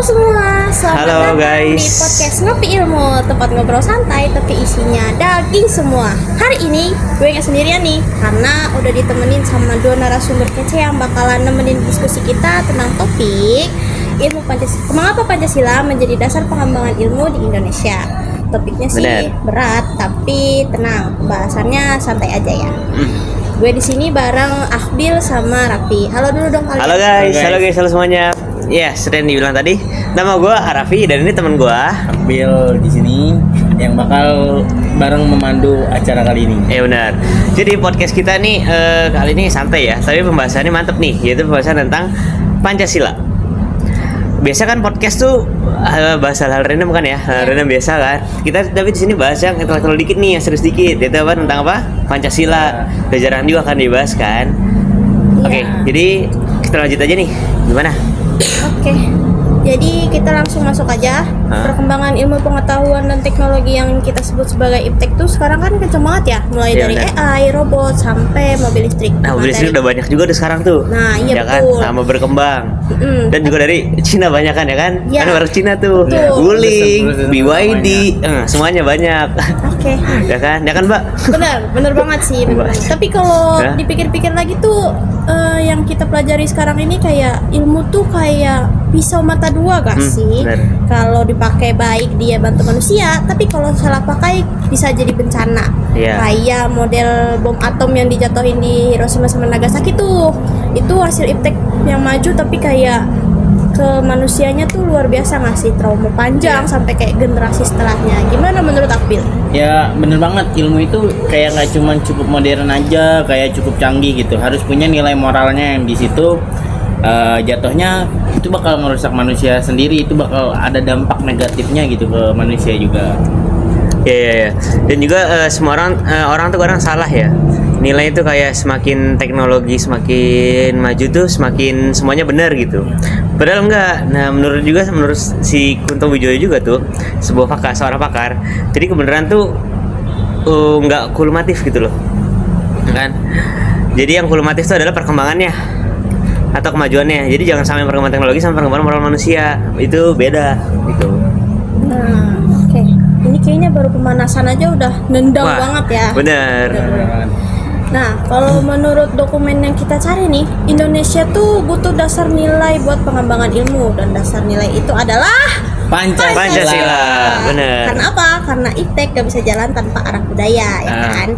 semua, selamat Halo, datang guys. di podcast Ngopi Ilmu, tempat ngobrol santai tapi isinya daging semua. Hari ini gue nggak sendirian nih, karena udah ditemenin sama dua narasumber kece yang bakalan nemenin diskusi kita tentang topik ilmu Pancasila. Mengapa Pancasila menjadi dasar pengembangan ilmu di Indonesia? Topiknya sih berat, tapi tenang, bahasannya santai aja ya. Gue di sini bareng Akbil sama Rafi. Halo dulu dong kalian. Halo guys, halo semuanya. Ya, sering dibilang tadi. Nama gue Arafi dan ini teman gue Akbil di sini yang bakal bareng memandu acara kali ini. Benar. Jadi podcast kita nih kali ini santai ya, tapi pembahasannya mantep nih, yaitu pembahasan tentang Pancasila. Biasa kan podcast tuh bahas hal random kan ya, hal random biasa kan. Kita tapi di sini bahas yang intelektual dikit nih, yang serius dikit. Yaitu apa, tentang apa? Pancasila. Pelajaran juga akan dibahas kan. Oke, jadi kita lanjut aja nih. Gimana? Oke, jadi kita langsung masuk aja. Perkembangan ilmu pengetahuan dan teknologi yang kita sebut sebagai iptek tuh sekarang kan kenceng banget ya. Mulai dari bener. AI, robot, sampai mobil listrik. Nah, mobil listrik udah banyak juga tuh sekarang tuh. Nah, iya ya kan, betul. sama berkembang. Dan juga dari Cina banyak kan ya kan? Ya. Kan merek Cina tuh. Betul. Wuling, Produsen BYD, semuanya banyak. Oke. Ya kan, Mbak? Bener banget sih. Bener banget. Tapi kalau Ya. dipikir-pikir lagi tuh, yang kita pelajari sekarang ini kayak ilmu tuh kayak pisau mata dua gak sih? Bener. Kalau dipakai baik dia bantu manusia, tapi kalau salah pakai bisa jadi bencana. Iya. Kayak model bom atom yang dijatuhin di Hiroshima sama Nagasaki tuh, itu hasil iptek yang maju tapi kayak ke manusianya tuh luar biasa ngasih trauma panjang sampai kayak generasi setelahnya. Gimana menurut Akbil? Ya bener banget, ilmu itu kayak nggak cuma cukup modern aja, kayak cukup canggih gitu. Harus punya nilai moralnya yang di situ. Jatuhnya itu bakal merusak manusia sendiri, itu bakal ada dampak negatifnya gitu ke manusia juga. Ya. Dan juga semua orang tuh kadang salah ya. Nilai itu kayak semakin teknologi semakin maju tuh semakin semuanya benar gitu. Padahal enggak. Nah, menurut si Kunto Wijoyo juga tuh seorang pakar. Jadi kebenaran tuh enggak kumulatif gitu loh. Kan? Jadi yang kumulatif itu adalah perkembangannya atau kemajuannya. Jadi jangan sampai perkembangan teknologi sama perkembangan moral manusia. Itu beda gitu. Nah, oke. Ini kayaknya baru pemanasan aja udah nendang banget ya. Bener. Nah, kalau menurut dokumen yang kita cari nih, Indonesia tuh butuh dasar nilai buat pengembangan ilmu, dan dasar nilai itu adalah Pancasila. Bener. Karena apa? Karena iptek gak bisa jalan tanpa arah budaya, ya kan?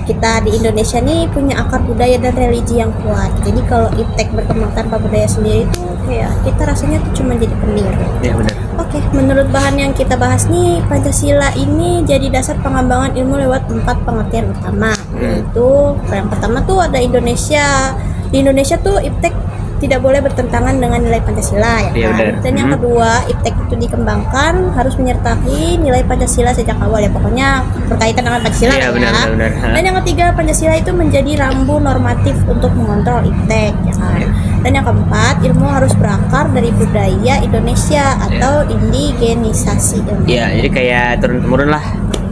Kita di Indonesia nih punya akar budaya dan religi yang kuat. Jadi kalau iptek berkembang tanpa budaya sendiri tuh kayak kita rasanya tuh cuma jadi peniru. Ya benar. Oke, menurut bahan yang kita bahas nih, Pancasila ini jadi dasar pengembangan ilmu lewat 4 pengertian utama. Yaitu yang pertama tuh ada Indonesia. Di Indonesia tuh iptek tidak boleh bertentangan dengan nilai Pancasila, ya kan? benar. Dan yang kedua, iptek itu dikembangkan harus menyertai nilai Pancasila sejak awal, ya pokoknya berkaitan dengan Pancasila Iya, ya. benar. Dan yang ketiga, Pancasila itu menjadi rambu normatif untuk mengontrol iptek, ya kan? Dan yang keempat, ilmu harus berakar dari budaya Indonesia atau indigenisasi ilmu. Ya, jadi kayak turun-temurun lah,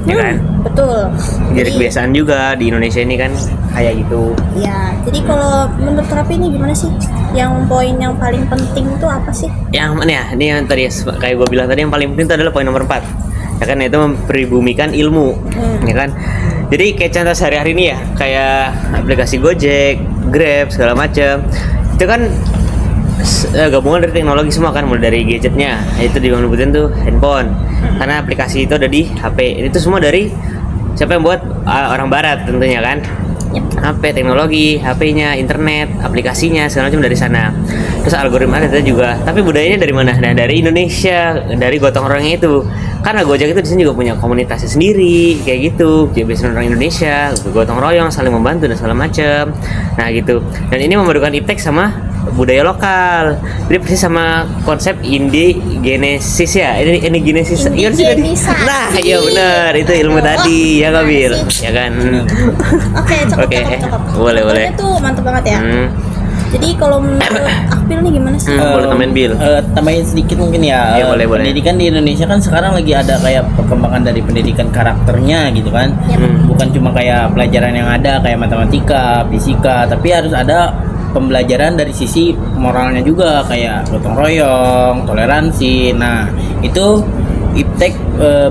ya kan? Betul. Jadi kebiasaan juga di Indonesia ini kan kayak gitu. Ya, jadi kalau menurut Rapi ini gimana sih? Yang poin yang paling penting itu apa sih? Yang mana ya? Ini yang tadi kayak gue bilang tadi, yang paling penting itu adalah poin nomor 4. Ya kan, itu mempribumikan ilmu, ya kan? Jadi kayak contoh sehari-hari ini ya, kayak aplikasi Gojek, Grab, segala macam. Itu kan gabungan dari teknologi semua kan, mulai dari gadgetnya, itu dibangun tuh handphone, karena aplikasi itu ada di HP. Itu semua dari siapa yang buat? Orang Barat tentunya kan. HP, teknologi, HP-nya, internet, aplikasinya, segala macam dari sana. Terus algoritma ada juga. Tapi budayanya dari mana? Nah, dari Indonesia, dari gotong royongnya itu. Karena Gojek itu di sini juga punya komunitasnya sendiri, kayak gitu. Jadi biasanya orang Indonesia gotong royong, saling membantu dan segala macam. Nah, gitu. Dan ini memadukan iptek sama budaya lokal. Jadi persis sama konsep indigenesis ya. Ini genesis. Iya sih tadi. Nah, iya benar. Itu ilmu tadi, ya Kabil. Ya kan. Oke, cakep. Boleh. Pokoknya tuh mantep banget ya. Jadi kalau menurut Akbil nih gimana sih? Boleh tambahin Bil. Tambahin sedikit mungkin ya. Iya, boleh. Pendidikan di Indonesia kan sekarang lagi ada kayak perkembangan dari pendidikan karakternya gitu kan. Bukan cuma kayak pelajaran yang ada kayak matematika, fisika, tapi harus ada pembelajaran dari sisi moralnya juga kayak gotong royong, toleransi. Nah, itu Iptek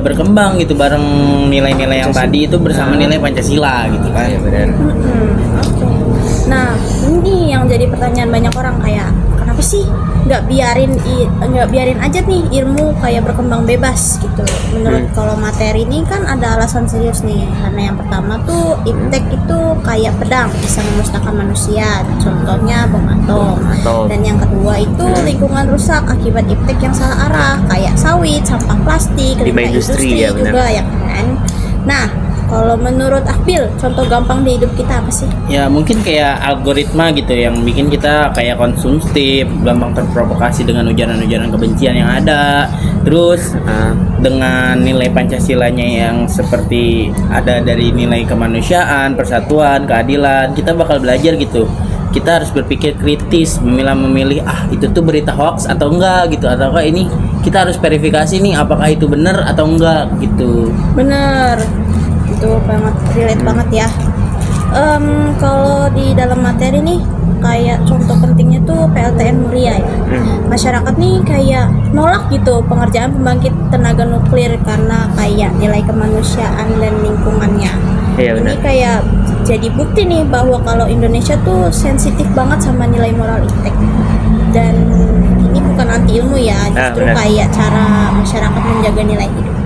berkembang gitu bareng nilai-nilai yang tadi itu bersama nilai Pancasila gitu kan. Iya benar. Oke. Nah, ini yang jadi pertanyaan banyak orang kayak kenapa sih nggak biarin aja nih ilmu kayak berkembang bebas gitu. Menurut kalau materi ini kan ada alasan serius nih. Karena yang pertama tuh iptek itu kayak pedang bisa memusnahkan manusia. Contohnya bom atom. Dan yang kedua itu lingkungan rusak akibat iptek yang salah arah kayak sawit, sampah plastik, Limbah limbah industri, ya, benar. juga ya kan. Nah, kalau menurut Akbil, contoh gampang di hidup kita apa sih? Ya mungkin kayak algoritma gitu yang bikin kita kayak konsumtif, gampang terprovokasi dengan ujaran-ujaran kebencian yang ada. Terus dengan nilai Pancasilanya yang seperti ada dari nilai kemanusiaan, persatuan, keadilan, kita bakal belajar gitu. Kita harus berpikir kritis, memilih itu tuh berita hoax atau enggak gitu, ataukah ini kita harus verifikasi nih apakah itu benar atau enggak gitu. Bener, itu banget relate banget ya. Kalau di dalam materi nih kayak contoh pentingnya tuh PLTN Muria ya. Masyarakat nih kayak nolak gitu pengerjaan pembangkit tenaga nuklir karena kayak nilai kemanusiaan dan lingkungannya. Iya, benar. Ini kayak jadi bukti nih bahwa kalau Indonesia tuh sensitif banget sama nilai moral iptek. Dan ini bukan anti ilmu ya, justru benar. kayak cara masyarakat menjaga nilai hidup.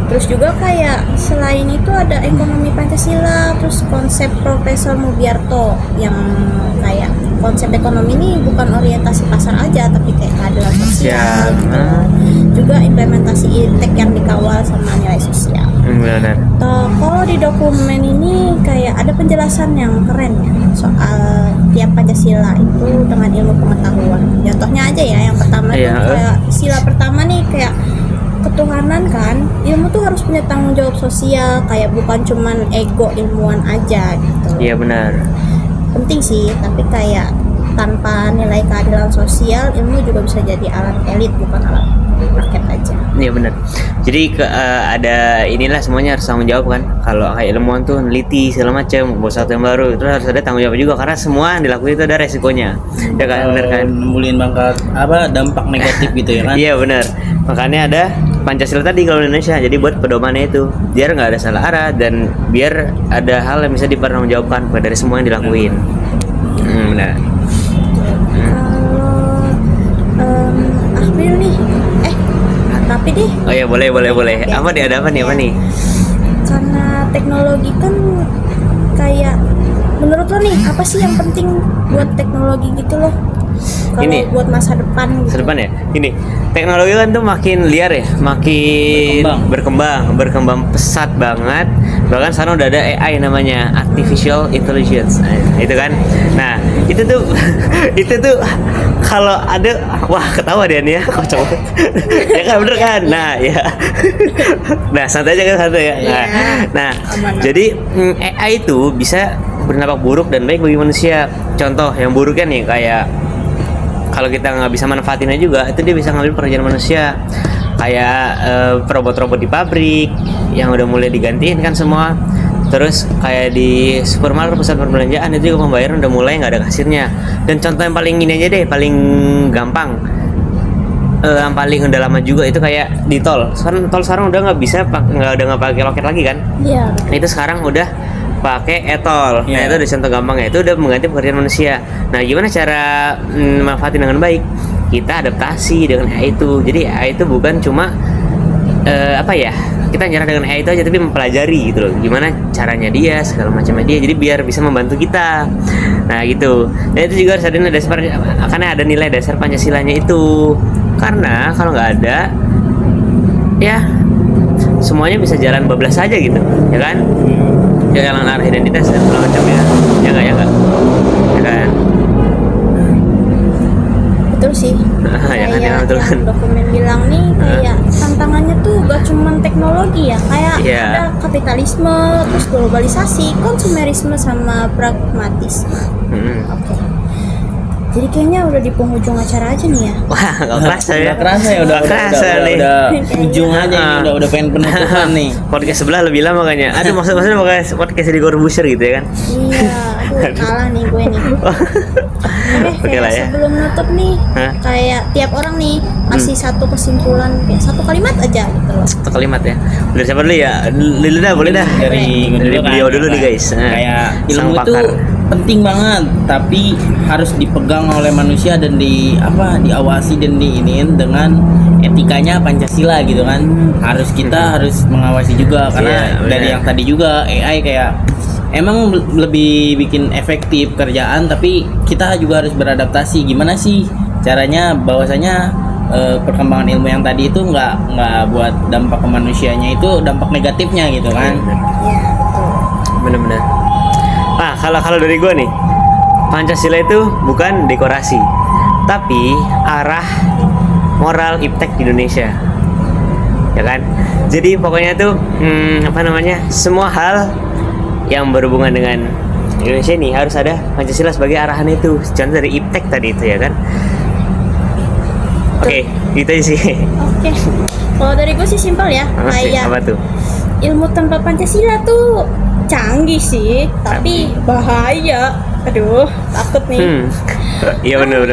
Terus juga kayak selain itu ada ekonomi Pancasila, terus konsep Profesor Mubiarto yang kayak konsep ekonomi ini bukan orientasi pasar aja tapi kayak keadilan sosial gitu. Juga implementasi iptek yang dikawal sama nilai sosial. Benar. Kalau di dokumen ini kayak ada penjelasan yang keren ya soal tiap Pancasila itu dengan ilmu pengetahuan. Contohnya aja ya, yang pertama tuh kayak sila pertama nih kayak ketuhanan kan, ilmu tuh harus punya tanggung jawab sosial, kayak bukan cuman ego ilmuwan aja gitu. Iya benar. Penting sih, tapi kayak tanpa nilai keadilan sosial, ilmu juga bisa jadi alat elit bukan alat rakyat aja. Iya benar. Jadi ada inilah semuanya harus tanggung jawab kan. Kalau kayak ilmuwan tuh neliti segala macam, buat sesuatu yang baru, terus harus ada tanggung jawab juga karena semua yang dilakukan itu ada resikonya. Ya kan, benar kan? Nimbulin dampak negatif gitu ya kan. Iya benar. Makanya ada Pancasila tadi kalau di Indonesia. Jadi buat pedomannya itu biar nggak ada salah arah dan biar ada hal yang bisa dipertanggungjawabkan dari semua yang dilakuin. Benar. Kalau Akbil nih, tapi deh. Oh ya boleh. Apa nih, ada apa nih? Karena teknologi kan kayak menurut lo nih apa sih yang penting buat teknologi gitu loh? Kalau Ini buat masa depan gitu. ya. Ini teknologi kan tuh makin liar ya, makin berkembang pesat banget. Bahkan sekarang udah ada AI namanya artificial intelligence. Itu kan. Nah, itu tuh kalau ada ketawa dia nih ya, kocok. Ya kan bener kan? Nah, ya. Nah, santai aja kan ya. Nah, jadi AI itu bisa berdampak buruk dan baik bagi manusia. Contoh yang buruknya nih kayak kalau kita nggak bisa manfaatinnya juga, itu dia bisa ngambil pekerjaan manusia. Kayak robot-robot di pabrik yang udah mulai digantiin kan semua. Terus kayak di supermarket, pusat perbelanjaan itu juga pembayaran udah mulai nggak ada kasirnya. Dan contoh yang paling ini aja deh, paling gampang, yang paling udah lama juga itu kayak di tol. Tol sekarang udah nggak pakai loket lagi kan? Iya. Itu sekarang udah pakai e-tol. Nah, itu udah contoh gampangnya. Itu udah mengganti pekerjaan manusia. Nah, gimana cara manfaatin dengan baik? Kita adaptasi dengan AI itu. Jadi AI itu bukan cuma kita nyerah dengan AI itu aja, tapi mempelajari gitu loh. Gimana caranya dia, segala macamnya dia. Jadi biar bisa membantu kita. Nah, gitu. Dan itu juga harus ada nilai dasar, karena ada nilai dasar Pancasilanya itu. Karena kalau nggak ada, ya semuanya bisa jalan bablas saja gitu, ya kan? Jalan arah identitas dan segala macam ya nggak ya kan. Betul sih. Ya, betul kan. Dokumen bilang nih kayak tantangannya tuh gak cuma teknologi ya, kayak ada kapitalisme, terus globalisasi, konsumerisme sama pragmatisme. Oke. jadi kayaknya udah di penghujung acara aja nih ya. Wah, nggak kerasa ya. Udah kerasa ya, Nggak kerasa nih. udah ujung aja ini, Ah. udah pengen penutupan nih. Podcast sebelah lebih lama makanya. Aduh, maksudnya podcast di Corbusier gitu ya kan. Iya, aduh kalah nih gue nih. Oke, Oke lah ya. sebelum nutup nih, Hah? kayak tiap orang nih kasih satu kesimpulan, kayak satu kalimat aja gitu loh. Satu kalimat ya. Dari siapa dulu ya? Lili dah, boleh dah. Dari beliau dulu nih guys. Nah, Kayak sang ilmu itu pakar. penting banget, tapi harus dipegang oleh manusia dan diawasi dan diiniin dengan etikanya Pancasila gitu kan. Kita harus mengawasi juga karena Iya, dari benar. yang tadi juga AI kayak emang lebih bikin efektif kerjaan, tapi kita juga harus beradaptasi. Gimana sih caranya bahwasanya perkembangan ilmu yang tadi itu nggak buat dampak ke manusianya, itu dampak negatifnya gitu kan. Iya, betul. Bener-bener. Ah, kalau dari gue nih, Pancasila itu bukan dekorasi, tapi arah moral iptek di Indonesia, ya kan? Jadi pokoknya tuh semua hal yang berhubungan dengan Indonesia ini harus ada Pancasila sebagai arahan itu. Contoh dari iptek tadi itu ya kan? Oke, gitu aja sih. Oke, kalau dari gue sih simpel ya, kayak Apa tuh? ilmu tanpa Pancasila tuh canggih sih, tapi bahaya. Aduh, takut nih. Iya benar.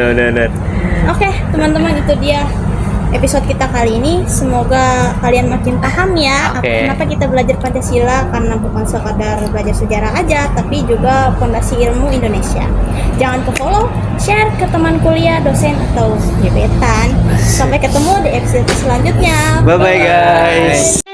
Oke, teman-teman, itu dia episode kita kali ini. Semoga kalian makin paham ya Oke. kenapa kita belajar Pancasila, karena bukan sekadar belajar sejarah aja, tapi juga fondasi ilmu Indonesia. Jangan lupa follow, share ke teman kuliah, dosen, atau gebetan. Sampai ketemu di episode selanjutnya. Bye bye guys.